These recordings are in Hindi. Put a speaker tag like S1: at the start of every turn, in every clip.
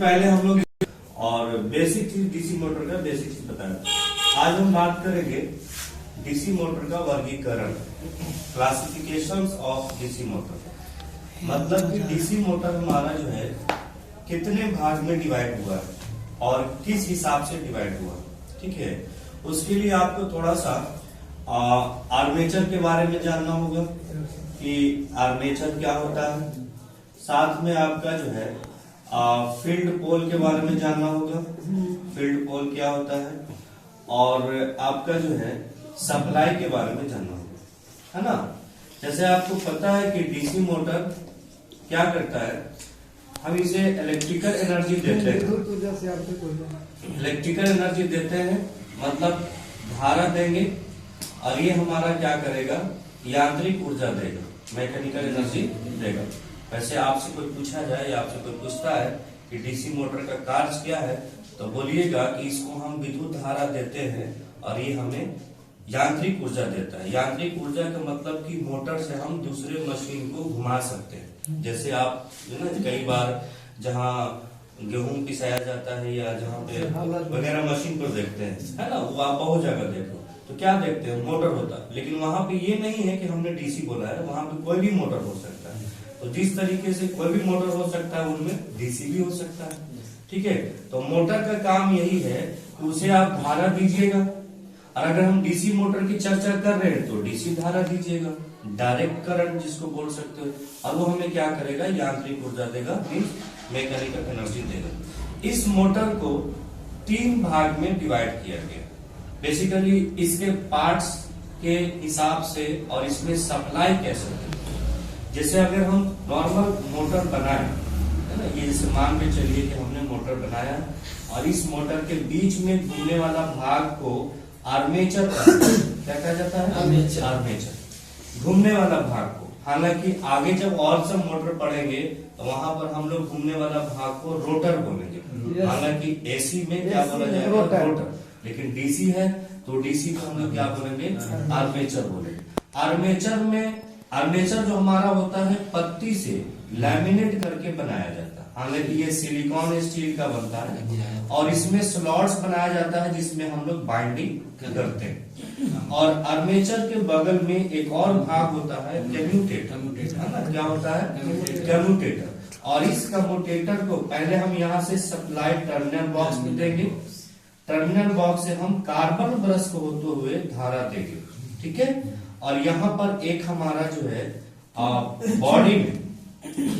S1: पहले हम लोग और बेसिक चीज डीसी मोटर का बेसिक चीज बताया। आज हम बात करेंगे डीसी मोटर का वर्गीकरण, क्लासिफिकेशंस ऑफ डीसी मोटर। मतलब कि डीसी मोटर हमारा जो है कितने भाग में डिवाइड हुआ है और किस हिसाब से डिवाइड हुआ, ठीक है। उसके लिए आपको थोड़ा सा आर्मेचर के बारे में जानना होगा कि आर्मेचर क्या होता है। साथ में आपका जो है फील्ड पोल के बारे में जानना होगा, फील्ड पोल क्या होता है, और आपका जो है सप्लाई के बारे में जानना होगा, है ना। जैसे आपको पता है कि डीसी मोटर क्या करता है, हम इसे इलेक्ट्रिकल एनर्जी देते हैं। इलेक्ट्रिकल एनर्जी देते हैं मतलब धारा देंगे और ये हमारा क्या करेगा, यांत्रिक ऊर्जा देगा, मैकेनिकल एनर्जी देगा। वैसे आपसे कोई पूछा जाए या आपसे कोई पूछता है कि डीसी मोटर का कार्य क्या है, तो बोलिएगा कि इसको हम विद्युत धारा देते हैं और ये हमें यांत्रिक ऊर्जा देता है। यांत्रिक ऊर्जा का मतलब कि मोटर से हम दूसरे मशीन को घुमा सकते हैं। जैसे आप ना कई बार जहाँ गेहूं पिसाया जाता है या जहाँ पे वगैरह मशीन पर देखते हैं, है ना, वो आप बहुत जगह देखो तो क्या देखते हैं, मोटर होता है। लेकिन वहां पे ये नहीं है कि हमने डीसी बोला है, वहां पे कोई भी मोटर हो सकता है। तो जिस तरीके से कोई भी मोटर हो सकता है उनमें डीसी भी हो सकता है, ठीक है। तो मोटर का काम यही है कि उसे आप धारा दीजिएगा, और अगर हम डीसी मोटर की चर्चा कर रहे हैं तो डीसी धारा दीजिएगा, डायरेक्ट करंट जिसको बोल सकते हो, और वो हमें क्या करेगा, यांत्रिक ऊर्जा देगा, मैकेनिकल एनर्जी देगा। इस मोटर को 3 भाग में डिवाइड किया गया। बेसिकली इसके पार्ट्स के हिसाब से और इसमें सप्लाई कैसे है। जैसे अगर हम नॉर्मल मोटर बनाए, है ना, ये जैसे मान के चलिए कि हमने मोटर बनाया और इस मोटर के बीच में घूमने वाला भाग को आर्मेचर क्या कहा जाता है, आर्मेचर घूमने वाला भाग को। हालांकि आगे जब और सब मोटर पढ़ेंगे तो वहां पर हम लोग घूमने वाला भाग को रोटर बोलेंगे। हालांकि एसी में क्या बोला जाएगा, रोटर, लेकिन डीसी है तो डीसी को हम लोग क्या बोलेंगे, आर्मेचर बोलेंगे। आर्मेचर जो हमारा होता है पत्ती से लैमिनेट करके बनाया जाता है। हालांकि ये सिलिकॉन स्टील का बनता है और इसमें स्लॉट्स बनाया जाता है जिसमें हम लोग बाइंडिंग करते हैं। और आर्मेचर के बगल में एक और भाग होता है कम्यूटेटर, है ना, क्या होता है, कम्यूटेटर। और इस कम्यूटेटर को पहले हम यहाँ से सप्लाई टर्मिनल बॉक्स में देंगे, टर्मिनल बॉक्स से हम कार्बन ब्रश को होते हुए धारा देंगे, ठीक है। और यहाँ पर एक हमारा जो है बॉडी में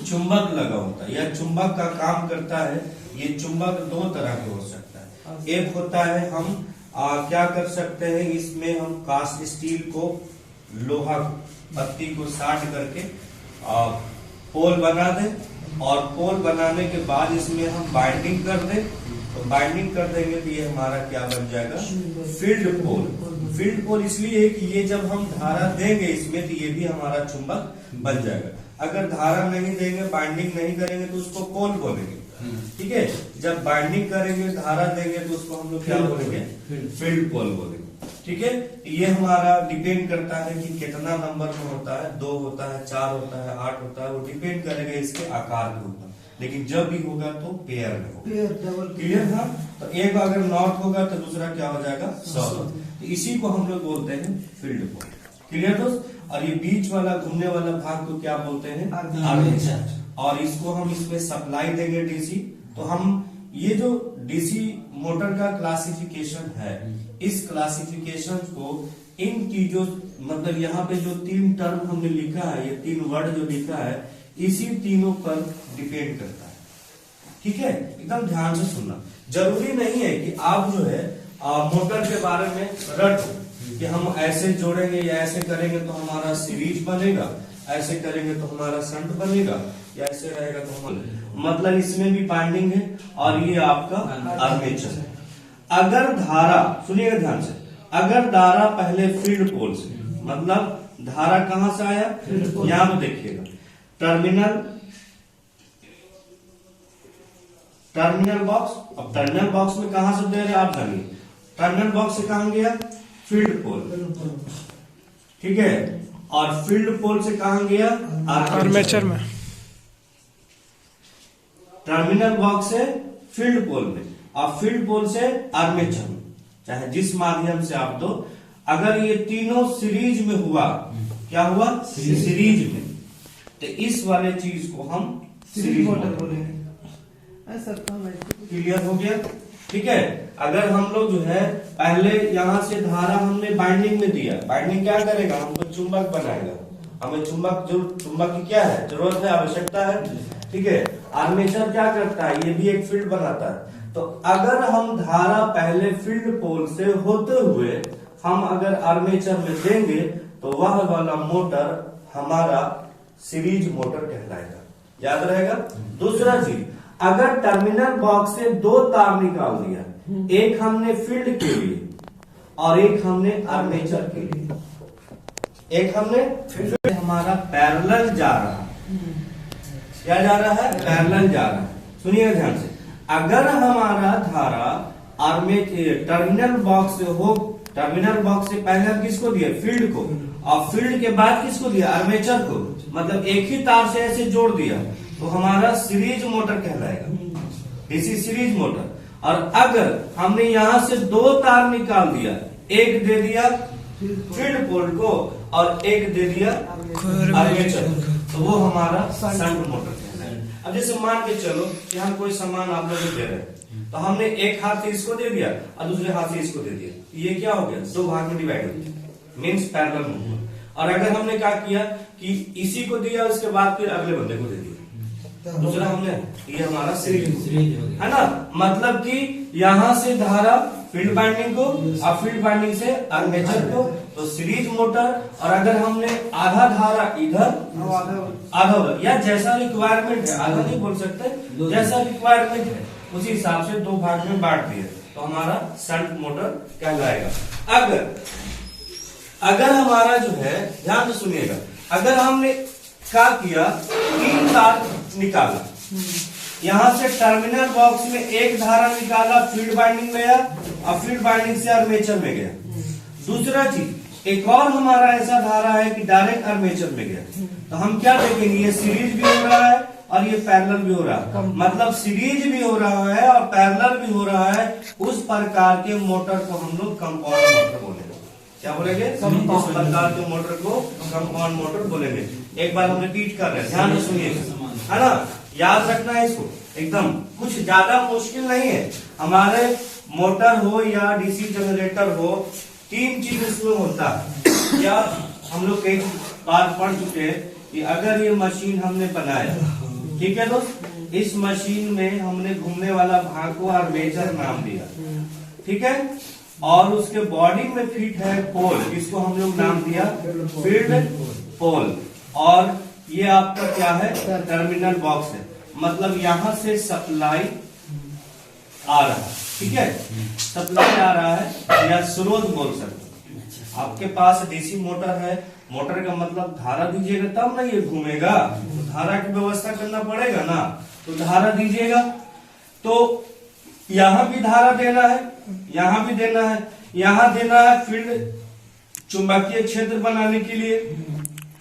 S1: चुंबक लगा होता है, यह चुंबक का काम करता है। ये चुंबक 2 तरह के हो सकता है। एक होता है हम क्या कर सकते हैं, इसमें हम कास्ट स्टील को, लोहा पत्ती को साट करके पोल बना दें, और पोल बनाने के बाद इसमें हम बाइंडिंग कर दें। तो बाइंडिंग कर देंगे तो ये हमारा क्या बन जाएगा, फील्ड पोल। फील्ड पोल इसलिए कि ये जब हम धारा देंगे इसमें तो ये भी हमारा चुंबक बन जाएगा। अगर धारा नहीं देंगे, बाइंडिंग नहीं करेंगे तो उसको पोल बोलेंगे, ठीक है। जब बाइंडिंग करेंगे, धारा देंगे तो उसको हम लोग क्या बोलेंगे, फील्ड पोल बोलेंगे, ठीक है। ये हमारा डिपेंड करता है कि कितना नंबर में होता है, 2 होता है, 4 होता है, 8 होता है, वो डिपेंड करेगा इसके आकार के ऊपर। लेकिन जब भी होगा तो पेयर में होगा, क्लियर था। तो एक अगर नॉर्थ होगा तो दूसरा क्या हो जाएगा, साउथ। तो इसी को हम लोग बोलते हैं फील्ड पोल, क्लियर दोस्त। और ये बीच वाला घूमने वाला भाग को क्या बोलते हैं, आर्मेचर। और इसको हम इसमें सप्लाई देंगे डीसी। तो हम ये जो डीसी मोटर का क्लासिफिकेशन है, इस क्लासिफिकेशन को इन चीजों, मतलब यहाँ पे जो 3 टर्म हमने लिखा है, ये 3 वर्ड जो लिखा है, इसी तीनों पर डिपेंड करता है, ठीक है। एकदम ध्यान से सुनना। जरूरी नहीं है कि आप जो है मोटर के बारे में रटो कि हम ऐसे जोड़ेंगे या ऐसे करेंगे तो हमारा सीरीज बनेगा, ऐसे करेंगे तो हमारा शंट बनेगा, या ऐसे रहेगा तो हमारा, मतलब इसमें भी बाइंडिंग है और ये आपका आर्मेचर है। अगर धारा, सुनिएगा ध्यान से, अगर धारा पहले फील्ड पोल से, मतलब धारा कहां से आया, यहां पर देखिएगा, टर्मिनल बॉक्स। अब टर्मिनल बॉक्स में कहां से दे रहे आप जानिए, टर्मिनल बॉक्स से कहां गया, फील्ड पोल, ठीक है। और फील्ड पोल से कहां गया, आर्मेचर में। टर्मिनल बॉक्स से फील्ड पोल में और फील्ड पोल से आर्मेचर में, चाहे जिस माध्यम से आप दो, अगर ये तीनों सीरीज में हुआ, क्या हुआ सीरीज में, तो इस वाले चीज को हम सीरीज मोटर बोलेंगे। क्लियर हो गया? ठीक है। अगर हम लोग जो है पहले यहाँ से धारा हमने बाइंडिंग में दिया, बाइंडिंग क्या करेगा, हमको चुंबक बनाएगा, हमें चुंबक की क्या है जरूरत है, आवश्यकता है। ठीक है। आर्मेचर क्या करता है, ये भी एक फील्ड बनाता है। तो अगर हम धारा पहले फील्ड पोल से होते हुए हम अगर आर्मेचर में देंगे तो वह वाला मोटर हमारा सीरीज मोटर कहलाएगा। याद रहेगा। दूसरा चीज, अगर टर्मिनल बॉक्स से दो तार निकाल दिया, एक हमने फील्ड के लिए और एक हमने आर्मेचर के लिए, एक हमने फील्ड, हमारा पैरेलल जा रहा है। क्या जा रहा है, पैरेलल जा रहा है। सुनिएगा ध्यान से, अगर हमारा धारा आर्मेचर टर्मिनल बॉक्स से हो, टर्मिनल बॉक्स से पहले किसको दिया, फील्ड को, और फील्ड के बाद किसको दिया, आर्मेचर को, मतलब एक ही तार से ऐसे जोड़ दिया, तो हमारा सीरीज मोटर कहलाएगा, डीसी सीरीज मोटर। और अगर हमने यहां से दो तार निकाल दिया, एक दे दिया फील्ड पोल को और एक दे दिया आर्मेचर, तो वो हमारा शंट मोटर कहलाएगा। अब जैसे मान के चलो कि हम कोई सामान आप लोगों को दे रहे हैं, तो हमने एक हाथ से इसको दे दिया और दूसरे हाथ से इसको दे दिया, ये क्या हो गया, दो भाग में डिवाइड हो गया, मीन्स पैरेलल मूवमेंट। और अगर हमने क्या किया कि इसी को दिया, उसके बाद फिर अगले बंदे को दे दिया, दूसरा हमने, ये हमारा सीरीज है ना। मतलब कि यहाँ से धारा फील्ड बाइंडिंग को और फील्ड बाइंडिंग से आर्मेचर को, तो सीरीज मोटर। और अगर हमने आधा धारा इधर आधा उधर, या जैसा रिक्वायरमेंट है, आधा नहीं बोल सकते, जैसा रिक्वायरमेंट है उसी हिसाब से दो भाग में बांट दिया, तो हमारा शंट मोटर कहलाएगा। अगर हमारा जो है, ध्यान से सुनिएगा, अगर हमने क्या किया, तीन तार निकाला, यहां से टर्मिनल बॉक्स में एक धारा निकाला, फील्ड बाइंडिंग में गया और फील्ड बाइंडिंग से आर्मेचर में गया। दूसरा चीज, एक और हमारा ऐसा धारा है कि डायरेक्ट आर्मेचर में गया, तो हम क्या देखेंगे, ये सीरीज भी हो रहा है और ये पैरेलल भी हो रहा है, मतलब सीरीज भी हो रहा है और पैरेलल भी हो रहा है। उस प्रकार के मोटर को हम लोग कंपाउंड मोटर बोलेंगे। क्या बोलेंगे, इस प्रकार के मोटर को कंपाउंड मोटर बोलेंगे। एक बार हम रिपीट कर रहे हैं, ध्यान से सुनिएगा, है ना, याद रखना है इसको, एकदम कुछ ज्यादा मुश्किल नहीं है। हमारे मोटर हो या डीसी जनरेटर हो, तीन चीज इसमें होता है। या हम लोग कई बार पढ़ चुके हैं कि अगर ये मशीन हमने बनाया, ठीक है दोस्त, इस मशीन में हमने घूमने वाला भाग को आर्मेचर नाम दिया, ठीक है, और उसके बॉडी में फिट है पोल, इसको हम लोग नाम दिया फील्ड पोल, और ये आपका क्या है, टर्मिनल बॉक्स है, मतलब यहां से सप्लाई आ रहा है, ठीक है, सप्लाई आ रहा है या स्रोत बोल सकते हैं। आपके पास डीसी मोटर है, मोटर का मतलब धारा दीजिएगा तब ना ये घूमेगा, तो धारा की व्यवस्था करना पड़ेगा ना, तो धारा दीजिएगा। तो यहां भी धारा देना है, यहां भी देना है, यहां देना है फील्ड चुंबकीय क्षेत्र बनाने के लिए,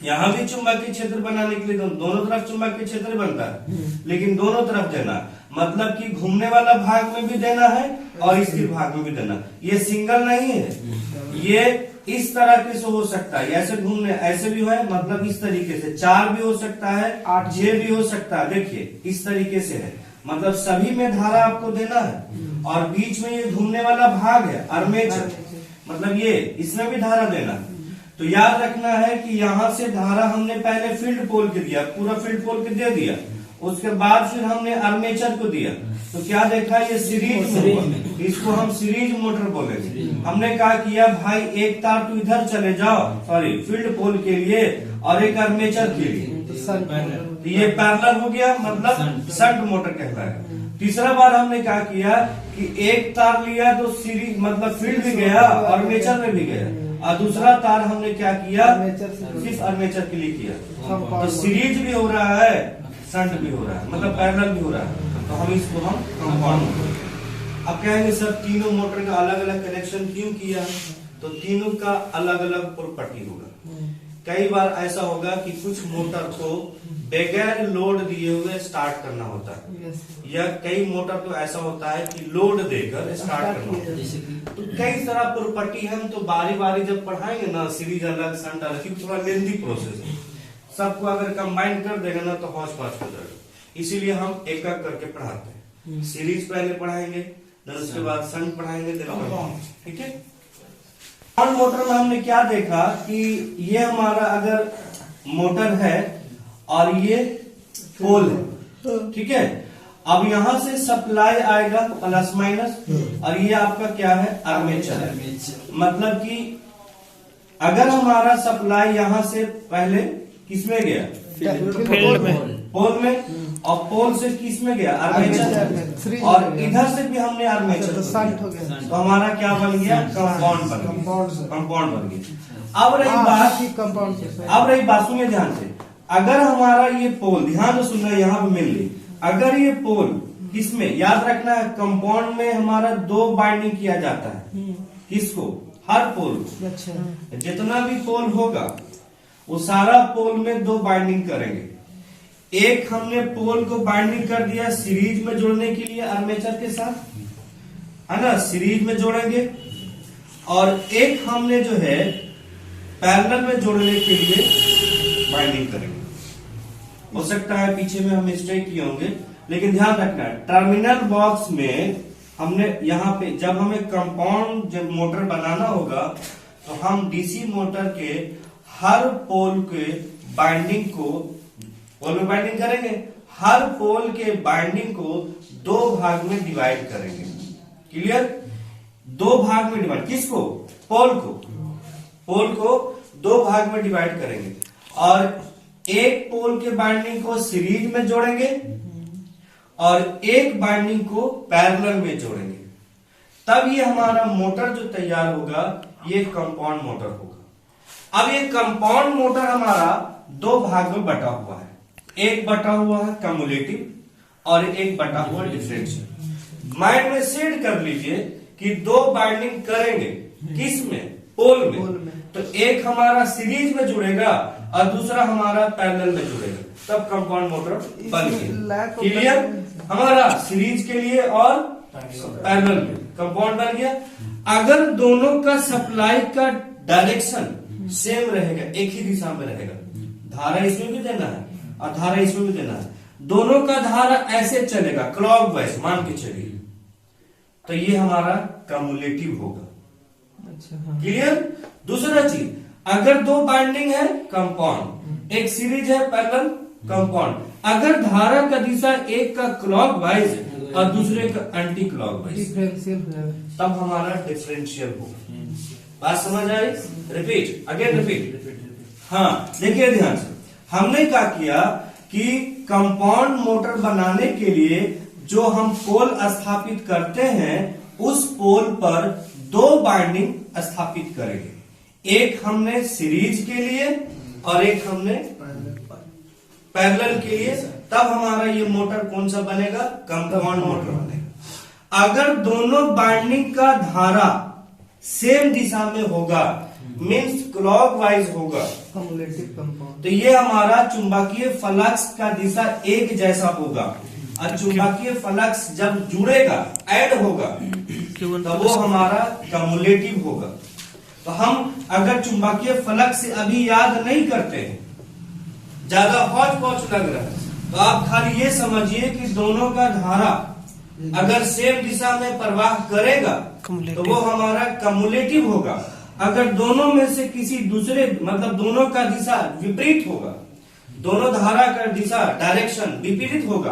S1: यहां भी चुंबकीय क्षेत्र बनाने के लिए, दोनों तरफ चुंबकीय क्षेत्र बनता है, लेकिन दोनों तरफ देना, मतलब कि घूमने वाला भाग में भी देना है और स्थिर भाग में भी देना। ये सिंगल नहीं है, ये इस तरह के से हो सकता है, ऐसे घूमने, ऐसे भी है, मतलब इस तरीके से 4 भी हो सकता है, 8 6 भी हो सकता है। देखिए इस तरीके से है, मतलब सभी में धारा आपको देना है, और बीच में ये घूमने वाला भाग है आर्मेचर, मतलब ये इसमें भी धारा देना है। तो याद रखना है कि यहाँ से धारा हमने पहले फील्ड पोल के दिया, पूरा फील्ड पोल के दे दिया, उसके बाद फिर हमने आर्मेचर को दिया, तो क्या देखा, ये सीरीज में, इसको हम सीरीज मोटर बोलेंगे। हमने क्या किया, भाई एक तार तो इधर चले जाओ, सॉरी फील्ड पोल के लिए, और एक आर्मेचर के लिए, तो ये पैरेलल हो गया, मतलब शंट मोटर कहता है। तीसरा बार हमने क्या किया कि एक तार लिया तो सीरीज मतलब फील्ड भी गया, आर्मेचर में भी गया, और दूसरा तार हमने क्या किया, सिर्फ आर्मेचर के लिए किया, तो सीरीज भी हो रहा है, शंट भी हो रहा है, मतलब पैरेलल भी हो रहा है, तो हम इसको हम कंपाउंड मोटर। अब कहेंगे सर तीनों मोटर का अलग अलग कनेक्शन क्यों किया, तो तीनों का अलग अलग प्रॉपर्टी होगा। कई बार ऐसा होगा कि कुछ मोटर को बगैर लोड दिए हुए स्टार्ट करना होता है, या कई मोटर तो ऐसा होता है कि लोड देकर स्टार्ट करना होता है। तो कई तरह प्रॉपर्टी हम तो बारी बारी जब पढ़ाएंगे ना, सीरीज अलग शंट अलग, क्योंकि थोड़ा लेंथी प्रोसेस है, सबको अगर कंबाइन कर देगा ना तो हौच पौच हो जाएगा। इसीलिए हम एक एक करके पढ़ाते हैं। सीरीज पहले पढ़ाएंगे, फिर उसके बाद शंट पढ़ाएंगे, ठीक है। कंपाउंड मोटर में हमने क्या देखा कि ये हमारा अगर मोटर है और ये पोल है, ठीक है। अब यहां से सप्लाई आएगा प्लस माइनस, और ये आपका क्या है, आर्मेचर। मतलब कि अगर हमारा सप्लाई यहां से पहले किसमें गया,
S2: फील्ड में,
S1: पोल में, और पोल से किस में गया, आर्मेचर, और इधर से भी हमने आर्मेचर, तो हमारा क्या बन गया, कंपाउंड बन गया, कंपाउंड बन गया। अब रही बात सुनिए ध्यान से, अगर हमारा ये पोल, ध्यान से सुनना, यहाँ पे मिल ली, अगर ये पोल किसमें, याद रखना है कंपाउंड में हमारा दो बाइंडिंग किया जाता है, किसको, हर पोल, जितना भी पोल होगा वो सारा पोल में दो बाइंडिंग करेंगे। एक हमने पोल को बाइंडिंग कर दिया सीरीज में जोड़ने के लिए आर्मेचर के साथ, है ना, सीरीज में जोड़ेंगे, और एक हमने जो है पैरेलल में जोड़ने के लिए बाइंडिंग करेंगे। हो सकता है पीछे में हम मिस्टेक किए होंगे, लेकिन ध्यान रखना है टर्मिनल बॉक्स में हमने यहाँ पे जब हमें कंपाउंड जब मोटर बनाना होगा तो हम डीसी मोटर के हर पोल के बाइंडिंग को, पोल में बाइंडिंग करेंगे, हर पोल के बाइंडिंग को दो भाग में डिवाइड करेंगे। क्लियर, दो भाग में डिवाइड, किसको, पोल को, पोल को दो भाग में डिवाइड करेंगे, और एक पोल के बाइंडिंग को सीरीज में जोड़ेंगे और एक बाइंडिंग को पैरेलल में जोड़ेंगे। तब ये हमारा मोटर जो तैयार होगा ये कंपाउंड मोटर होगा। अब ये कंपाउंड मोटर हमारा दो भाग में बटा हुआ है, एक बटा हुआ है कम्युलेटिव और एक बटा हुआ डिफरेंशियल। माइंड में सेट कर लीजिए कि दो बाइंडिंग करेंगे किस में, पोल में, तो एक हमारा सीरीज में जुड़ेगा और दूसरा हमारा पैरेलल में जुड़ेगा, तब कंपाउंड मोटर बन गया। क्लियर, हमारा सीरीज के लिए और पैरेलल में कंपाउंड बन गया। अगर दोनों का सप्लाई का डायरेक्शन सेम रहेगा, एक ही दिशा में रहेगा, धारा इसमें भी देना है और धारा इसमें भी देना है, दोनों का धारा ऐसे चलेगा क्लॉकवाइज मान के चलिए, तो ये हमारा कम्युलेटिव होगा। क्लियर। दूसरा चीज, अगर दो बाइंडिंग है कंपाउंड, एक सीरीज है पैरेलल, कंपाउंड, अगर धारा का दिशा एक का क्लॉकवाइज और दूसरे का एंटी क्लॉकवाइज, तब हमारा डिफरेंशियल होगा। बात समझ आई, रिपीट अगेन रिपीट। हाँ देखिए ध्यान से, हमने क्या किया कि कंपाउंड मोटर बनाने के लिए जो हम पोल स्थापित करते हैं उस पोल पर दो बाइंडिंग स्थापित करेंगे, एक हमने सीरीज के लिए और एक हमने पैरेलल के लिए, तब हमारा ये मोटर कौन सा बनेगा, कंपाउंड मोटर बनेगा। अगर दोनों बाइंडिंग का धारा सेम दिशा में होगा, मीन्स क्लॉकवाइज होगा, तो ये हमारा चुंबकीय फ्लक्स का दिशा एक जैसा होगा, और चुंबकीय फ्लक्स जब जुड़ेगा, ऐड होगा, तो वो हमारा कम्युलेटिव होगा। तो हम अगर चुंबकीय फ्लक्स से अभी याद नहीं करते हैं, ज्यादा हौच पौच लग रहा है, तो आप खाली ये समझिए कि दोनों का धारा अगर सेम दिशा में प्रवाह करेगा तो वो हमारा कम्युलेटिव होगा। अगर दोनों में से किसी दूसरे, मतलब दोनों का दिशा विपरीत होगा, दोनों धारा का दिशा डायरेक्शन विपरीत होगा,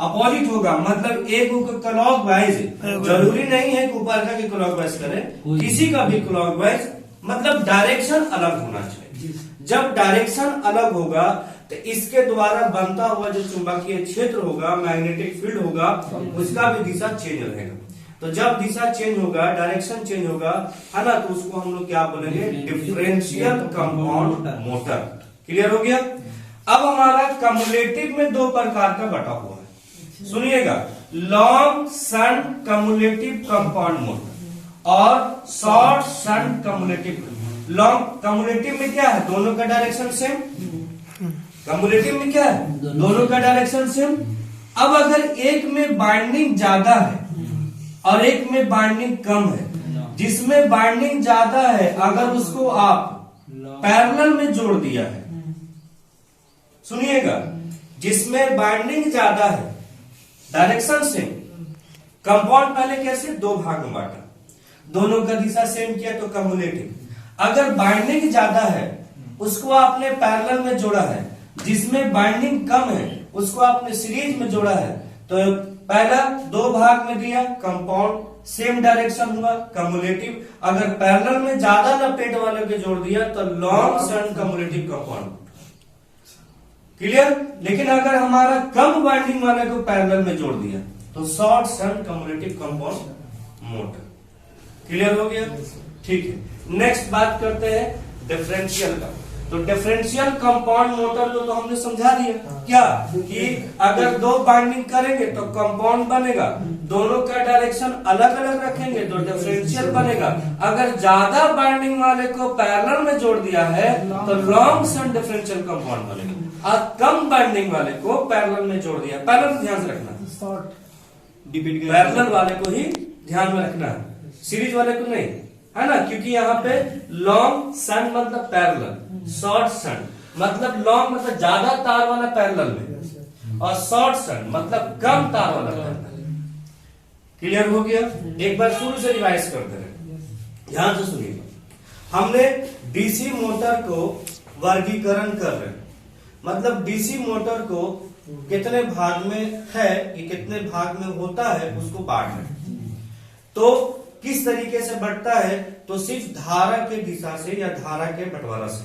S1: अपोजिट होगा, मतलब एक क्लॉकवाइज, जरूरी नहीं है कि ऊपर का क्लॉकवाइज करे, किसी का भी क्लॉकवाइज, मतलब डायरेक्शन अलग होना चाहिए। जब डायरेक्शन अलग होगा तो इसके द्वारा बनता हुआ जो चुंबकीय क्षेत्र होगा, मैग्नेटिक फील्ड होगा, उसका भी दिशा चेंज रहेगा। तो जब दिशा चेंज होगा, डायरेक्शन चेंज होगा, है ना, तो उसको हम लोग क्या बोलेंगे, डिफरेंशियल कंपाउंड मोटर। क्लियर हो गया। अब हमारा कम्युलेटिव में दो प्रकार का बटा हुआ है, सुनिएगा, long shunt cumulative compound motor और short shunt cumulative. Long cumulative में क्या है, दोनों का डायरेक्शन सेम। कम्युलेटिव में क्या है, दोनों का डायरेक्शन सेम। अब अगर एक में बाइंडिंग ज्यादा है और एक में बाइंडिंग कम है, जिसमें बाइंडिंग ज्यादा है अगर उसको आप पैरेलल में जोड़ दिया है, सुनिएगा, जिसमें बाइंडिंग ज्यादा है डायरेक्शन सेम, कंपाउंड पहले कैसे दो भाग में बांटा, दोनों का दिशा सेम किया तो कम्युलेटिव। अगर बाइंडिंग ज्यादा है उसको आपने पैरेलल में जोड़ा है, जिसमें बाइंडिंग कम है उसको आपने सीरीज में जोड़ा है, तो पहला दो भाग में दिया कंपाउंड सेम डायरेक्शन हुआ कम्युलेटिव। अगर पैरेलल में ज्यादा लपेट वाले के जोड़ दिया तो long shunt cumulative compound. Clear. लेकिन अगर हमारा कम बाइंडिंग वाले को पैरेलल में जोड़ दिया तो short shunt cumulative compound motor. Clear हो गया, ठीक है। नेक्स्ट बात करते हैं डिफरेंशियल का। तो डिफरेंशियल कंपाउंड मोटर तो हमने समझा दिया क्या, कि अगर दो बाइंडिंग करेंगे तो कंपाउंड बनेगा, दोनों का डायरेक्शन अलग अलग रखेंगे तो डिफरेंशियल बनेगा। अगर ज्यादा बाइंडिंग वाले को पैरेलल में जोड़ दिया है तो लॉन्ग शंट डिफरेंशियल कंपाउंड बनेगा, और कम बाइंडिंग वाले को पैरेलल में जोड़ दिया, पैरेलल ध्यान से रखना, पैरेलल वाले को ही ध्यान में रखना है, सीरीज वाले को नहीं, है ना। क्योंकि यहाँ पे लॉन्ग शंट मतलब पैरेलल, शॉर्ट शंट मतलब लॉन्ग मतलब ज्यादा तार वाला पैरेलल में, और शॉर्ट शंट मतलब कम तार वाला पैरेलल। क्लियर हो गया। एक बार शुरू से रिवाइज करते रहे, ध्यान से सुनिएगा। हमने डीसी मोटर को वर्गीकरण कर रहे, मतलब डीसी मोटर को कितने भाग में है कि कितने भाग में होता है उसको बांट रहे। तो किस तरीके से बढ़ता है, तो सिर्फ धारा के दिशा से या धारा के बंटवारा से।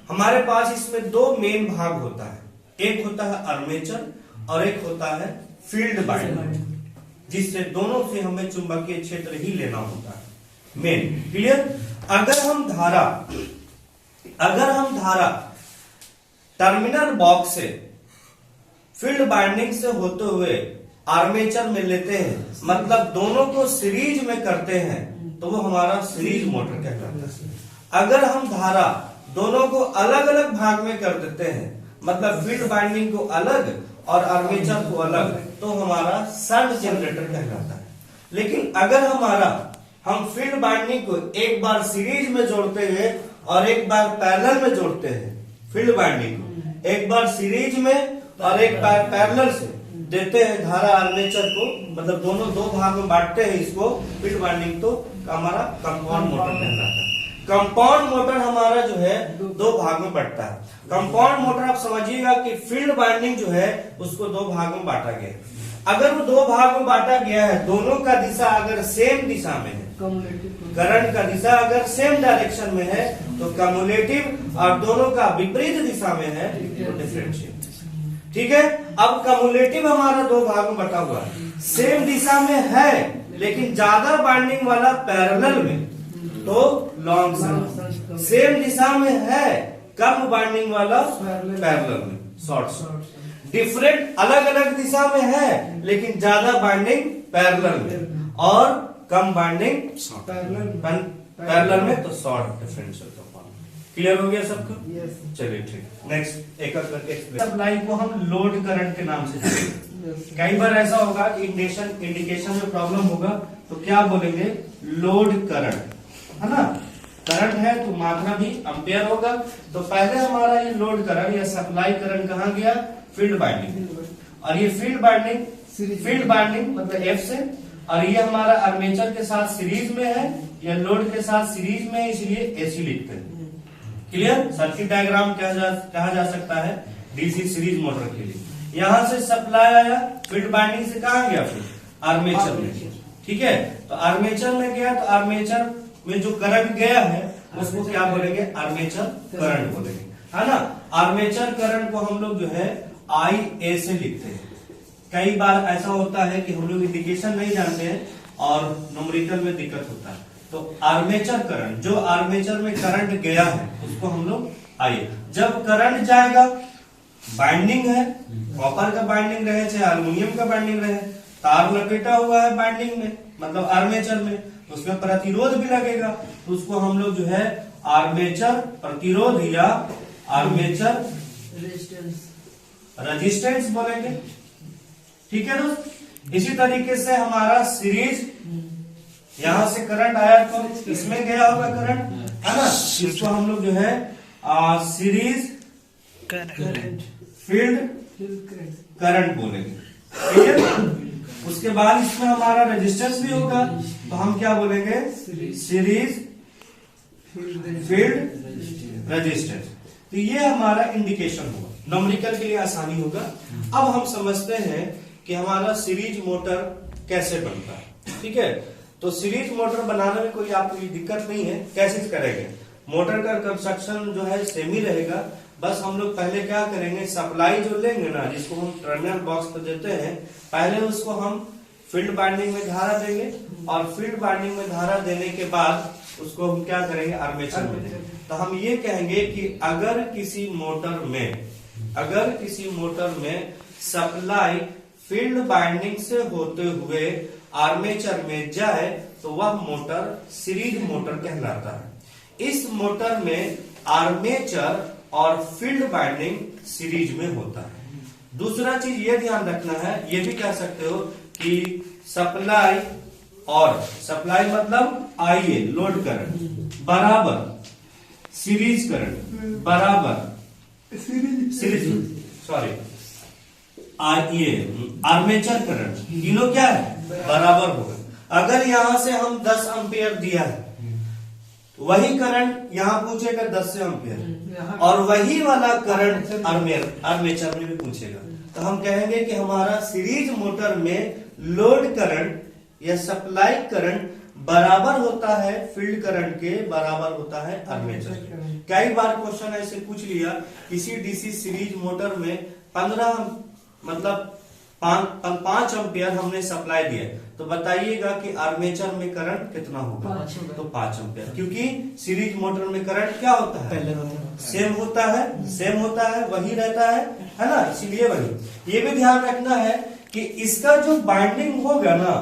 S1: हमारे पास इसमें दो मेन भाग होता है, एक होता है आर्मेचर और एक होता है फील्ड बाइंडर, जिससे दोनों से हमें चुंबकीय क्षेत्र ही लेना होता है मेन। क्लियर। अगर हम धारा टर्मिनल बॉक्स से फील्ड बाइंडिंग से होते हुए आर्मेचर में लेते हैं, मतलब दोनों को सीरीज में करते हैं, तो वो हमारा सीरीज मोटर कहलाता है। अगर हम धारा दोनों को अलग अलग भाग में कर देते हैं, मतलब फील्ड बाइंडिंग को अलग और आर्मेचर को अलग, तो हमारा शंट जनरेटर कहलाता है। लेकिन अगर हम फील्ड बाइंडिंग को एक बार सीरीज में जोड़ते हैं और एक बार पैरेलल में जोड़ते हैं, फील्ड बाइंडिंग को एक बार सीरीज में और एक बार पैरेलल से देते हैं धारा आर्मेचर को, मतलब दोनों दो भाग में बांटते हैं इसको फील्ड बाइंडिंग, तो हमारा कंपाउंड मोटर कहलाता है। कंपाउंड मोटर हमारा जो है दो भाग में बढ़ता है। कंपाउंड मोटर आप समझिएगा कि फील्ड बाइंडिंग जो है उसको दो भाग में बांटा गया है। अगर वो दो भाग में बांटा गया है, दोनों का दिशा अगर सेम दिशा में है, करंट का दिशा अगर सेम डायरेक्शन में है तो कम्युलेटिव, और दोनों का विपरीत दिशा में है तो डिफरेंशियल। ठीक है। अब कम्युलेटिव हमारा दो भाग में बटा हुआ है, सेम दिशा में है लेकिन ज्यादा बाइंडिंग वाला पैरेलल में तो लॉन्ग शंट, सेम दिशा में है कम बाइंडिंग वाला पैरेलल में शॉर्ट शंट। डिफरेंट अलग अलग दिशा में है लेकिन ज्यादा बाइंडिंग पैरेलल में और कम बाइंडिंग पैरेलल में तो शॉर्ट डिफरेंशियल कंपाउंड। क्लियर हो गया सबको? चलिए ठीक। नेक्स्ट एक सप्लाई को हम लोड करंट के नाम से जानते। कई बार ऐसा होगा कि इंडिकेशन में प्रॉब्लम होगा तो क्या बोलेंगे, लोड करंट, है ना। करंट है तो मात्रा भी एम्पियर होगा। तो पहले हमारा ये लोड करंट या सप्लाई करंट कहाँ गया, फील्ड बाइंडिंग, और ये फील्ड बाइंडिंग मतलब एफ से, और ये हमारा आर्मेचर के साथ सीरीज में है या लोड के साथ सीरीज में है, इसलिए एसी लिखते हैं। क्लियर। सर्किट डायग्राम कहा जा सकता है डीसी सीरीज मोटर के लिए। यहां से सप्लाई आया, फील्ड बाइंडिंग से कहा गया, फिर आर्मेचर में। ठीक है। तो आर्मेचर में गया तो आर्मेचर में जो करंट गया है उसको क्या बोलेंगे, आर्मेचर करंट बोलेंगे, है ना। आर्मेचर करंट को हम लोग जो है IA से लिखते हैं। कई बार ऐसा होता है कि हम लोग इंडिकेशन नहीं जानते हैं और न्यूमेरिकल में दिक्कत होता है, तो आर्मेचर करंट, जो आर्मेचर में करंट गया है उसको हम लोग IA। जब करंट जाएगा, बाइंडिंग है, कॉपर का बाइंडिंग रहे चाहे एल्युमिनियम का बाइंडिंग रहे, तार लपेटा हुआ है बाइंडिंग में मतलब आर्मेचर में, तो उसमें प्रतिरोध भी लगेगा, तो उसको हम लोग जो है आर्मेचर प्रतिरोध या आर्मेचर रेजिस्टेंस बोलेंगे। ठीक है दोस्त। इसी तरीके से हमारा सीरीज, यहां से करंट आया तो इसमें गया होगा करंट, है ना, इसको हम लोग जो है सीरीज फील्ड करंट बोलेंगे। ठीक है। उसके बाद इसमें हमारा रेजिस्टेंस भी होगा, तो हम क्या बोलेंगे, सीरीज फील्ड रेजिस्टेंस। तो ये हमारा इंडिकेशन होगा, न्यूमेरिकल के लिए आसानी होगा। अब हम समझते हैं कि हमारा सीरीज मोटर कैसे बनता है। ठीक है। तो सीरीज मोटर बनाने में कोई आपको दिक्कत नहीं है। कैसे करेंगे, मोटर का कंस्ट्रक्शन जो है सेम ही रहेगा। बस हम लोग पहले क्या करेंगे, सप्लाई जो लेंगे ना, जिसको हम टर्मिनल बॉक्स पर देते हैं, पहले उसको हम फील्ड वाइंडिंग में धारा देंगे, और फील्ड वाइंडिंग में धारा देने के बाद उसको हम क्या करेंगे, आर्मेचर में देंगे। तो हम ये कहेंगे कि अगर किसी मोटर में सप्लाई फील्ड वाइंडिंग से होते हुए आर्मेचर में जाए तो वह मोटर सीरीज मोटर कहलाता है। इस मोटर में आर्मेचर और फील्ड वाइंडिंग सीरीज में होता है। दूसरा चीज ये ध्यान रखना है, ये भी कह सकते हो कि सप्लाई मतलब आईए लोड करंट बराबर सीरीज करंट बराबर आर्मेचर करंट, तीनों क्या है, बराबर होगा। अगर यहां से हम 10 एम्पियर दिया है, वही करंट यहां पूछेगा 10 से एम्पियर, और वही वाला करंट आर्मेचर में भी पूछेगा। तो हम कहेंगे कि हमारा सीरीज मोटर में लोड करंट या सप्लाई करंट बराबर होता है फील्ड करंट के, बराबर होता है आर्मेचर। कई बार क्वेश्चन ऐसे पूछ लिया, किसी डीसी सीरीज मोटर में 5 एम्पियर हमने सप्लाई दिया, तो बताइएगा कि आर्मेचर में करंट कितना होगा, तो 5 एम्पियर, क्योंकि सीरीज मोटर में करंट क्या होता है, सेम होता है, वही रहता है ना, इसीलिए वही। ये भी ध्यान रखना है कि इसका जो बाइंडिंग होगा ना,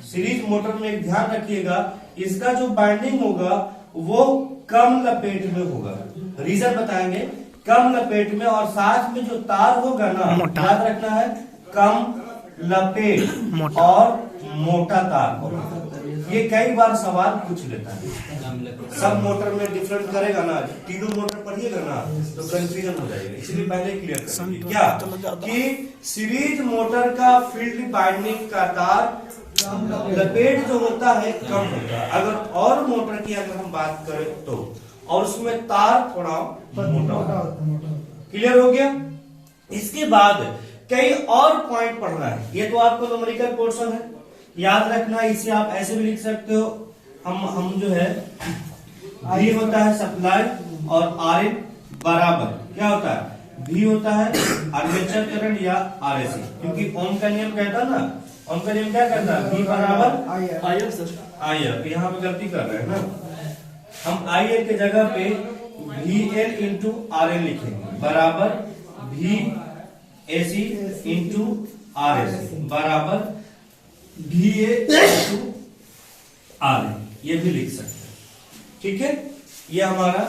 S1: सीरीज मोटर में एक ध्यान रखिएगा, इसका जो बाइंडिंग होगा वो कम लपेट में होगा। रीजन बताएंगे, कम लपेट में, और साथ में जो तार होगा ना, याद रखना है, कम लपेट और मोटा तार होगा। ये कई बार सवाल पूछ लेता है, सब मोटर में डिफरेंट करेगा ना, तीनों मोटर पढ़िएगा ना तो कंफ्यूजन हो जाएगा, इसलिए पहले क्लियर करेंगे क्या कि सीरीज मोटर का फील्ड बाइंडिंग का तार लपेट जो होता है कम होता है। अगर और मोटर की अगर हम बात करें तो, और उसमें तार थोड़ा मोटा होता है। क्लियर हो गया। इसके बाद कई और पॉइंट पढ़ना है, ये तो आपको न्यूमेरिकल पोर्शन है, याद रखना। इसे आप ऐसे भी लिख सकते हो, हम जो है V होता है सप्लाई, और Rn बराबर क्या होता है, V होता है आर्मेचर करंट या RAC, क्योंकि ओम का नियम कहता है ना, ओम का नियम क्या कहता है, V बराबर IR। यहाँ पे गलती कर रहे हैं ना, हम IR के जगह पे VL इंटू RN लिखेंगे, बराबर VAC इंटू RAC बराबर VA इंटू RN, ये भी लिख सकते हैं। ठीक है, ये हमारा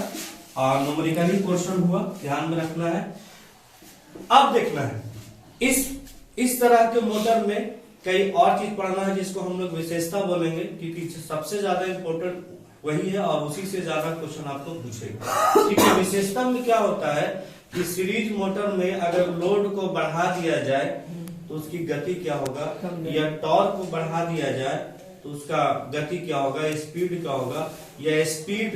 S1: न्यूमेरिकली पोर्शन हुआ, ध्यान में रखना है। अब देखना है इस तरह के मोटर में कई और चीज पढ़ना है, जिसको हम लोग विशेषता बोलेंगे, क्योंकि सबसे ज्यादा इंपॉर्टेंट वही है और उसी से ज्यादा क्वेश्चन आपको पूछेगा। ठीक है, विशेषता में क्या होता है कि सीरीज मोटर में अगर लोड को बढ़ा दिया जाए तो उसकी गति क्या होगा, या टॉर्क को बढ़ा दिया जाए तो उसका गति क्या होगा, स्पीड क्या होगा, या स्पीड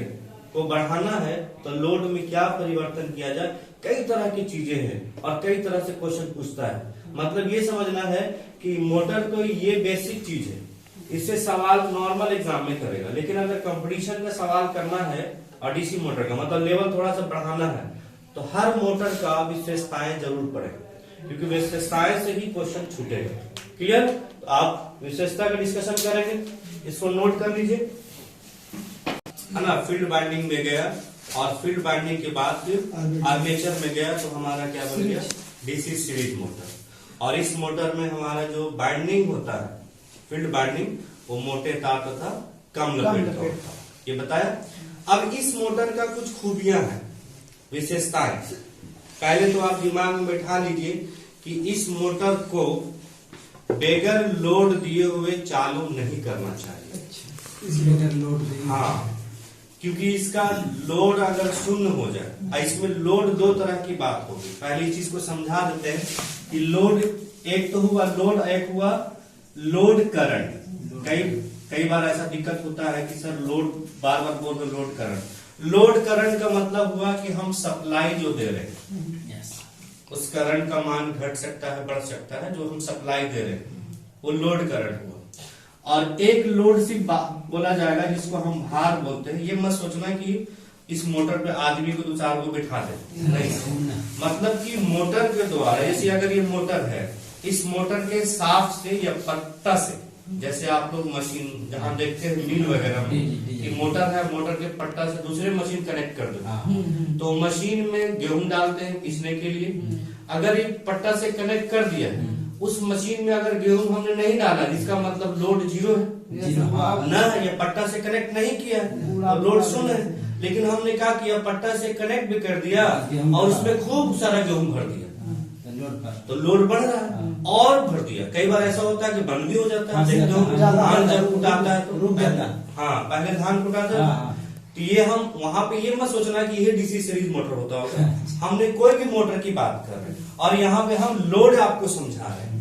S1: को बढ़ाना है तो लोड में क्या परिवर्तन किया जाए। कई तरह की चीजें हैं और कई तरह से क्वेश्चन पूछता है। मतलब ये समझना है कि मोटर तो ये बेसिक चीज है, इससे सवाल नॉर्मल एग्जाम में करेगा, लेकिन अगर कंपटीशन में सवाल करना है और डीसी मोटर का मतलब लेवल थोड़ा सा बढ़ाना है, तो हर मोटर का विशेषताएं जरूर पढ़े, क्योंकि विशेषताएं से ही क्वेश्चन छूटेगा। क्लियर। तो आप विशेषता का डिस्कशन करेंगे, इसको नोट कर लीजिए, है ना। फील्ड बाइंडिंग में गया और फील्ड बाइंडिंग के बाद फिर आर्मेचर में गया, तो हमारा क्या बन गया, डीसी सीरीज मोटर। और इस मोटर में हमारा जो बाइंडिंग होता है फील्ड बाइंडिंग, वो मोटे तार तथा कम लपेट का होता है, ये बताया। अब इस मोटर का कुछ खूबियां हैं, विशेषताएं। पहले तो आप दिमाग में बैठा लीजिए कि इस मोटर को बगैर लोड दिए हुए चालू नहीं करना चाहिए।
S3: बगैर लोड
S1: हाँ, क्योंकि इसका लोड अगर शून्य हो जाए, इसमें लोड दो तरह की बात होगी। पहली चीज को समझा देते हैं कि लोड एक तो हुआ लोड, एक हुआ लोड करंट। कई बार ऐसा दिक्कत होता है कि सर लोड बार बार बोल रहे लोड करंट। लोड करंट का मतलब हुआ कि हम सप्लाई जो दे रहे हैं उस करंट का मान घट सकता है, बढ़ सकता है, जो हम सप्लाई दे रहे हैं वो लोड करंट हुआ। और एक लोड सिर्फ बोला जाएगा जिसको हम भार बोलते हैं। ये मत सोचना कि इस मोटर पे आदमी को 2-4 को बिठा दे, नहीं। मतलब कि मोटर के द्वारा, जैसे अगर ये मोटर है, इस मोटर के शाफ्ट से या पट्टा से, जैसे आप लोग मशीन जहां देखते हैं मिल वगैरह में कि मोटर है, मोटर के पट्टा से दूसरे मशीन कनेक्ट कर दो, तो मशीन में गेहूं डालते हैं पीसने के लिए। अगर ये पट्टा से कनेक्ट कर दिया है, उस मशीन में अगर गेहूं हमने नहीं डाला, जिसका मतलब लोड 0 है ना, ये पट्टा से कनेक्ट नहीं किया है, लोड 0 है। लेकिन हमने क्या किया, पट्टा से कनेक्ट भी कर दिया और उसमें खूब सारा गेहूं भर दिया, तो लोड बढ़ रहा है और भर दिया। कई बार ऐसा होता है कि बंद भी हो जाता है। धान जब कुटाता है तो रुक जाता है, हाँ पहले धान कुटाता है। तो ये हम वहां पे ये मत सोचना कि ये डीसी सीरीज मोटर होता होगा। हमने कोई भी मोटर की बात कर रहे हैं और यहाँ पे हम लोड आपको समझा रहे हैं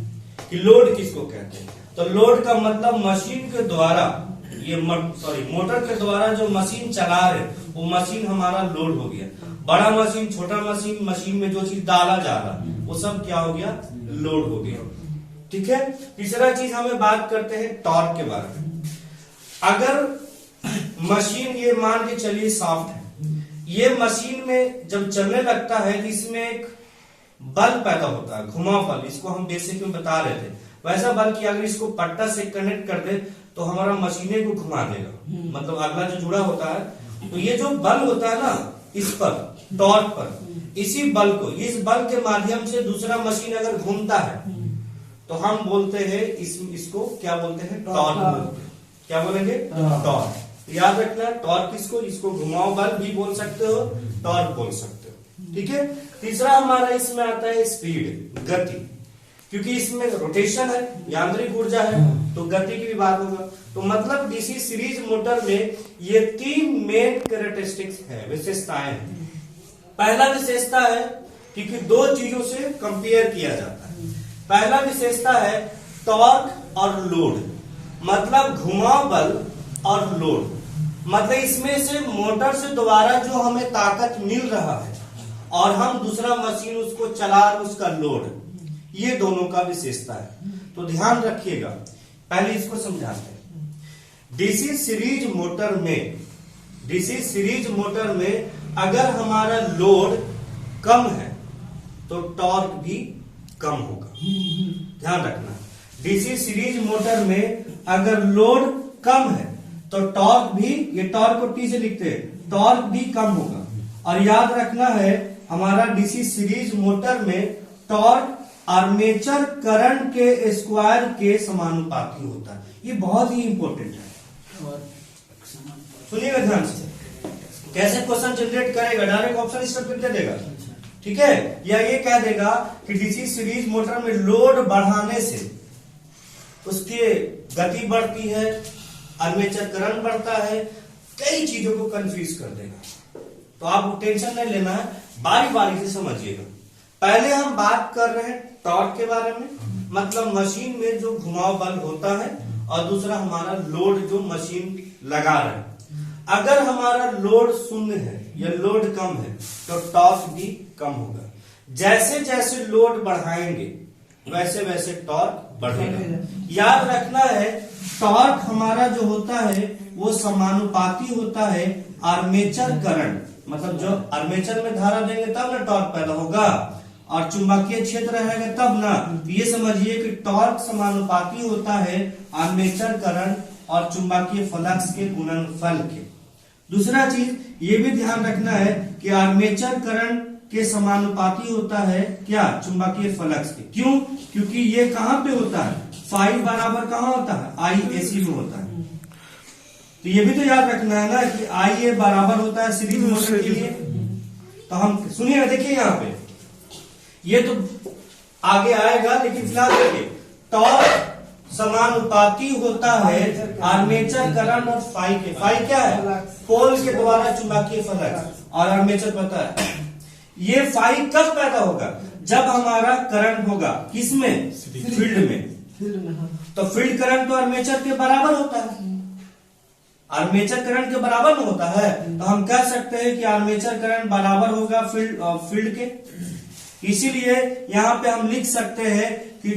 S1: कि लोड किसको कहते हैं। तो लोड का मतलब मशीन के द्वारा, ये मोटर के द्वारा जो मशीन चला रहे वो मशीन हमारा लोड हो गया। बड़ा मशीन, छोटा मशीन, मशीन में जो चीज डाला जा रहा वो सब क्या हो गया, लोड हो गया। ठीक है। तीसरा चीज हमें बात करते हैं टॉर्क के बारे में। अगर मशीन ये मान के चलिए सॉफ्ट है, ये मशीन में जब चलने लगता है तो इसमें एक बल पैदा होता है, घुमाव बल, इसको हम बेसिक में बता रहे थे। वैसा बल कि अगर इसको पट्टा से कनेक्ट कर दे तो हमारा मशीने को घुमा देगा, मतलब अगला जो जुड़ा होता है। तो ये जो बल होता है ना, इस पर टॉर्क पर, इसी बल को, इस बल के माध्यम से दूसरा मशीन अगर घूमता है तो हम बोलते हैं इसको क्या बोलते हैं, टॉर्क। क्या बोलेंगे, टॉर्क। याद रखना, टॉर्क इसको घुमाव बल भी बोल सकते हो, टॉर्क बोल सकते हो। ठीक है। तीसरा हमारा इसमें आता है स्पीड, गति, क्योंकि इसमें रोटेशन है, यांत्रिक ऊर्जा है, तो गति की भी बात होगा। तो मतलब डीसी सीरीज मोटर में ये 3 मेन कैरेक्टरिस्टिक्स है, विशेषताएं हैं। पहला विशेषता है क्योंकि 2 चीजों से कंपेयर किया जाता है। पहला विशेषता है टॉर्क और लोड, मतलब घुमाव बल और लोड। मतलब इसमें से मोटर से दोबारा जो हमें ताकत मिल रहा है और हम दूसरा मशीन उसको चला उसका लोड, ये दोनों का विशेषता है। तो ध्यान रखिएगा, पहले इसको समझाते हैं। डीसी सीरीज मोटर में अगर हमारा लोड कम है तो टॉर्क भी कम होगा। ध्यान रखना, डीसी सीरीज मोटर में अगर लोड कम है तो टॉर्क भी, ये टॉर्क को टी से लिखते हैं, टॉर्क भी कम होगा। और याद रखना है हमारा डीसी सीरीज मोटर में टॉर्क आर्मेचर करंट के स्क्वायर के समानुपाती होता है। ये बहुत ही इंपॉर्टेंट है, सुनिएगा ध्यान से। कैसे क्वेश्चन जनरेट करेगा, डायरेक्ट ऑप्शन स्टेटमेंट दे देगा, ठीक है, या ये कह देगा कि डीसी सीरीज मोटर में लोड बढ़ाने से उसकी गति बढ़ती है, आर्मेचर करंट बढ़ता है, कई चीजों को कंफ्यूज कर देगा। तो आप टेंशन नहीं लेना है, बारी बारी से समझिएगा। पहले हम बात कर रहे हैं टॉर्क के बारे में, मतलब मशीन में जो घुमाव बल होता है, और दूसरा हमारा लोड जो मशीन लगा रहे हैं। अगर हमारा लोड 0 है या लोड कम है तो टॉर्क भी कम होगा। जैसे जैसे लोड बढ़ाएंगे वैसे वैसे टॉर्क बढ़ेगा। याद रखना है टॉर्क हमारा जो होता है वो समानुपाती होता है आर्मेचर करंट, मतलब जो आर्मेचर में धारा देंगे तब ना टॉर्क पैदा होगा, और चुंबकीय क्षेत्र रहेगा तब ना। तो ये समझिए कि टॉर्क समानुपाती होता है आर्मेचर करंट और चुंबकीय फ्लक्स के गुणनफल के। दूसरा चीज ये भी ध्यान रखना है कि आर्मेचर करंट के समानुपाती होता है क्या, चुंबकीय फ्लक्स के। क्यों? क्योंकि ये कहां पे होता है, फाई बराबर कहां होता है, आई एसी में होता है। तो ये भी तो याद रखना है ना कि IA बराबर होता है सीरीज मोटर के लिए। तो हम सुनिए, देखिए यहाँ पे ये तो आगे आएगा, लेकिन फिलहाल देखिए टॉर्क समानुपाती होता है आर्मेचर करंट और फाई के। फाई क्या है? पोल के द्वारा चुंबकीय फ्लक्स, और आर्मेचर पता है। ये फाई कब पैदा होगा? जब हमारा करंट होगा किसमें? फील्ड में। तो फील्ड करंट तो आर्मेचर के बराबर होता है, आर्मेचर करंट के बराबर में होता है। तो हम कह सकते हैं कि आर्मेचर करंट बराबर होगा फील्ड के। इसीलिए यहाँ पे हम लिख सकते हैं कि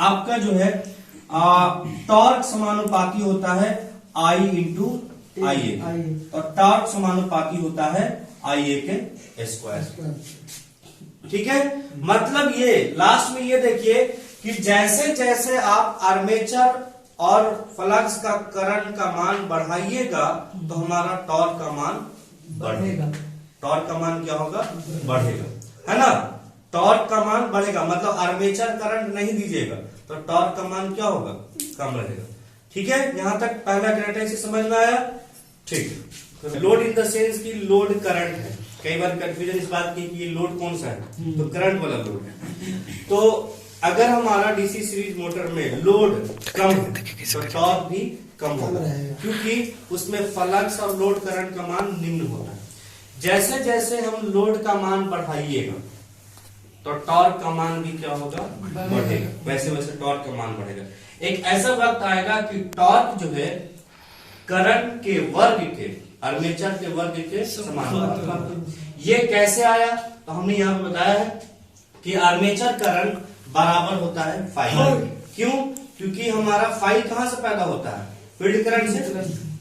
S1: आपका जो है टॉर्क समानुपाती होता है I इंटू IA, और टॉर्क समानुपाती होता है IA के स्क्वायर। ठीक है, मतलब ये लास्ट में ये देखिए कि जैसे जैसे आप आर्मेचर और फ्लक्स का करंट का मान बढ़ाइएगा तो हमारा टॉर्क का मान बढ़ेगा। टॉर्क का मान क्या होगा? बढ़ेगा, है ना। टॉर्क का मान बढ़ेगा, मतलब आर्मेचर करंट नहीं दीजिएगा तो टॉर्क का मान क्या होगा? कम रहेगा। ठीक है, यहां तक पहला कैरेक्टरिस्टिक समझ में आया। ठीक, लोड इन द सेंस की लोड करंट है। कई बार कंफ्यूजन इस बात की कि ये लोड कौन सा है, तो करंट वाला लोड है। तो अगर हमारा डीसी सीरीज मोटर में लोड कम है तो टॉर्क भी कम होगा, क्योंकि उसमें फ्लक्स और लोड करंट का मान निम्न होता है। जैसे जैसे हम लोड का मान बढ़ाइएगा तो टॉर्क का मान भी क्या होगा? बढ़ेगा। वैसे वैसे टॉर्क का मान बढ़ेगा। एक ऐसा वक्त आएगा कि टॉर्क जो है करंट के वर्ग के, आर्मेचर के वर्ग के समान होगा। ये कैसे आया? तो हमने यहाँ बताया है कि आर्मेचर करंट बराबर होता है फाई। क्यों? क्योंकि हमारा फाई कहां से पैदा होता है? फील्ड करंट से।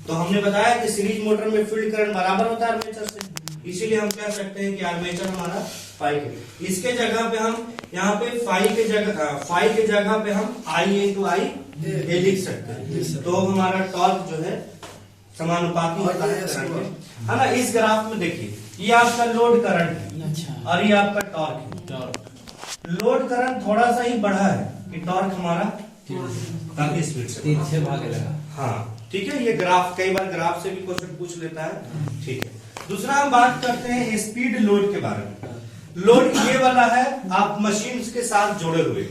S1: तो हमने बताया कि सीरीज मोटर में फील्ड करंट बराबर होता है आर्मेचर से, इसीलिए हम कह सकते हैं कि आर्मेचर हमारा फाई है। इसके जगह पे हम यहाँ पे फाई के जगह पे हम I इंटू I लिख सकते हैं। तो हमारा टॉर्क जो है समानुपाती होता है करंट के, है ना। इस ग्राफ में देखिए, ये आपका लोड करंट है और ये आपका टॉर्क है। लोड करंट थोड़ा सा ही बढ़ा है कि टॉर्क हमारा काफी स्पीड से भागे लगा। हाँ, ठीक है। ये ग्राफ, कई बार ग्राफ से भी क्वेश्चन पूछ लेता है। ठीक है, दूसरा हम बात करते हैं स्पीड लोड के बारे में। लोड ये वाला है, आप मशीन के साथ जुड़े हुए,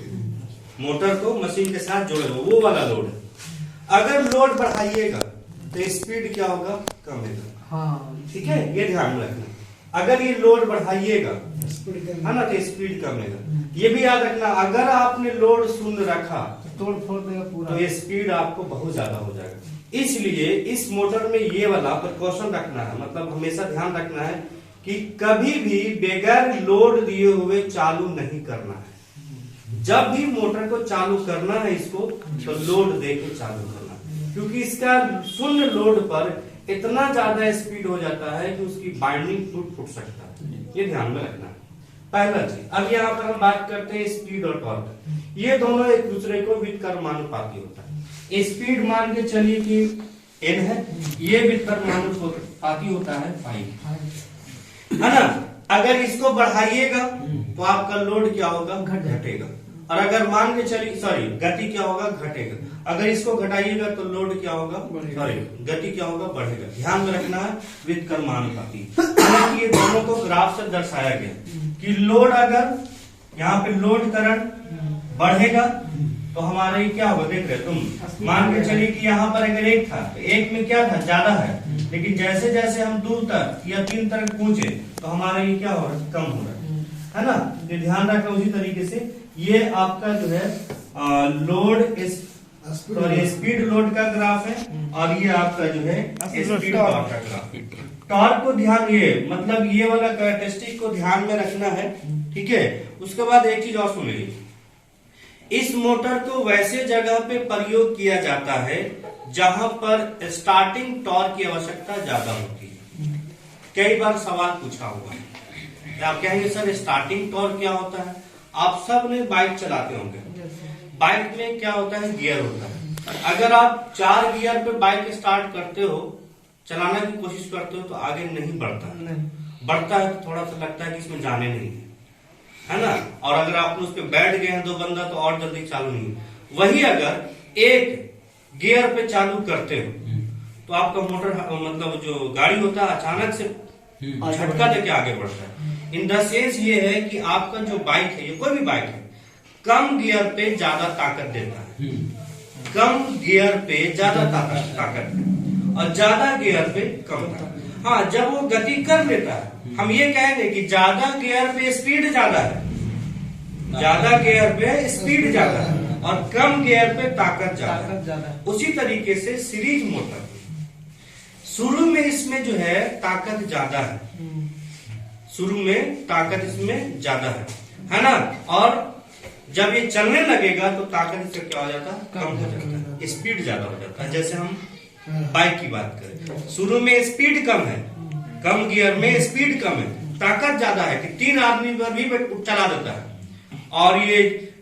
S1: मोटर को मशीन के साथ जुड़े हुए, वो वाला लोड है। अगर लोड बढ़ाइएगा तो स्पीड क्या होगा? कम होगा। हाँ, ठीक है, ये ध्यान में रखना। अगर ये लोड बढ़ाइएगा है ना तो स्पीड कम होगा। ये भी याद रखना, अगर आपने लोड शून्य रखा तोड़ फोड़ देगा पूरा, तो ये स्पीड आपको बहुत ज्यादा हो जाएगा। इसलिए इस मोटर में ये वाला प्रिकॉशन रखना है, मतलब हमेशा ध्यान रखना है कि कभी भी बगैर लोड दिए हुए चालू नहीं करना है। जब भी मोटर को चालू करना है इसको तो लोड देके चालू करना है, क्योंकि इसका शून्य लोड पर इतना ज्यादा स्पीड हो जाता है कि उसकी बाइंडिंग फुट सकता है। ये ध्यान में रखना है, पहला चीज। अब यहाँ पर हम बात करते हैं स्पीड और टॉर्क। ये दोनों एक दूसरे को व्युत्क्रमानुपाती होता है। स्पीड मान के चलिए कि n है, ये व्युत्क्रमानुपाती होता है फाई, है ना। अगर इसको बढ़ाइएगा तो आपका लोड क्या होगा? घटेगा। और अगर मान के चलिए, सॉरी, गति क्या होगा? घटेगा। अगर इसको घटाइएगा तो लोड क्या होगा? सॉरी, गति क्या होगा? बढ़ेगा। ध्यान में रखना है व्युत्क्रमानुपाती। ये दोनों को ग्राफ से दर्शाया गया कि लोड, अगर यहाँ पे लोड करंट बढ़ेगा तो हमारा ये क्या होगा? देख रहे तुम, मान के चलिए कि यहाँ पर अगर एक था तो एक में क्या था? ज्यादा है, लेकिन जैसे जैसे हम 2 तक या 3 तक पहुंचे तो हमारा ये क्या हो रहा है? कम हो रहा है ना। ये ध्यान रखना। उसी तरीके से ये आपका जो है लोड स्पीड लोड का ग्राफ है, और ये आपका जो है स्पीड टॉर्क का ग्राफ। टॉर्क को ध्यान, ये मतलब ये वाला कैरेक्टरिस्टिक को ध्यान में रखना है, ठीक है। उसके बाद एक चीज और सुनिए, इस मोटर को वैसे जगह पे प्रयोग किया जाता है जहां पर स्टार्टिंग टॉर्क की आवश्यकता ज्यादा होती है। कई बार सवाल पूछा हुआ है, आप कहेंगे सर स्टार्टिंग टॉर्क क्या होता है? आप सब ने बाइक चलाते होंगे, बाइक में क्या होता है? गियर होता है। अगर आप 4 गियर पे बाइक स्टार्ट करते हो, चलाने की कोशिश करते हो तो आगे नहीं बढ़ता, बढ़ता है तो थोड़ा सा लगता है कि इसमें जाने नहीं है ना। और अगर आप उस पर बैठ गए हैं 2 बंदा तो और जल्दी चालू नहीं। वही अगर एक गियर पे चालू करते हो
S3: तो आपका मोटर मतलब जो गाड़ी होता है अचानक से झटका देके आगे बढ़ता है। इन द सेंस ये है कि आपका जो बाइक है, ये कोई भी बाइक है, कम गियर पे ज्यादा ताकत देता है, कम गियर पे ज्यादा ताकत है और ज्यादा गियर पे कम ताकत। हाँ, जब वो गति कर लेता है, हम ये कहेंगे कि ज्यादा गियर पे स्पीड ज्यादा है, ज्यादा गियर पे स्पीड ज्यादा है और कम गियर पे ताकत ज्यादा है। उसी तरीके से सीरीज मोटर शुरू में इसमें जो है ताकत ज्यादा है, शुरू में ताकत इसमें ज्यादा है ना, और जब ये चलने लगेगा तो ताकत इसका क्या हो जाता है, कम हो जाता है, स्पीड ज्यादा हो जाता है। जैसे हम बाइक की बात करें, शुरू में स्पीड कम है, कम गियर में स्पीड कम है, ताकत ज्यादा है कि 3 आदमी पर भी चला देता है और ये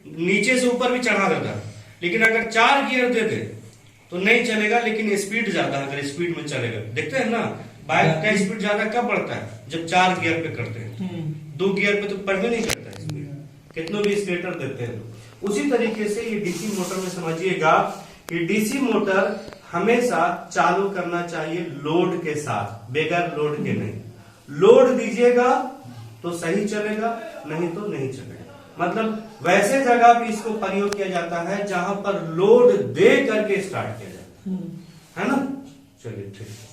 S3: नीचे से ऊपर भी चढ़ा देता है। लेकिन अगर 4 गियर दे दे तो नहीं चलेगा, लेकिन स्पीड ज्यादा है अगर स्पीड में चलेगा। देखते हैं ना, बाइक का स्पीड ज्यादा कब बढ़ता है, जब 4 गियर पे करते हैं, 2 गियर पे तो बढ़वे नहीं करता है स्पीड, कितनों भी स्टेटर देते हैं। उसी तरीके से ये डीसी मोटर में समझिएगा कि डीसी मोटर हमेशा चालू करना चाहिए लोड के साथ, बगैर लोड के नहीं। लोड दीजिएगा तो सही चलेगा, नहीं तो नहीं चलेगा। मतलब वैसे जगह पे इसको प्रयोग किया जाता है जहां पर लोड दे करके स्टार्ट किया जाता है ना। चलिए ठीक है।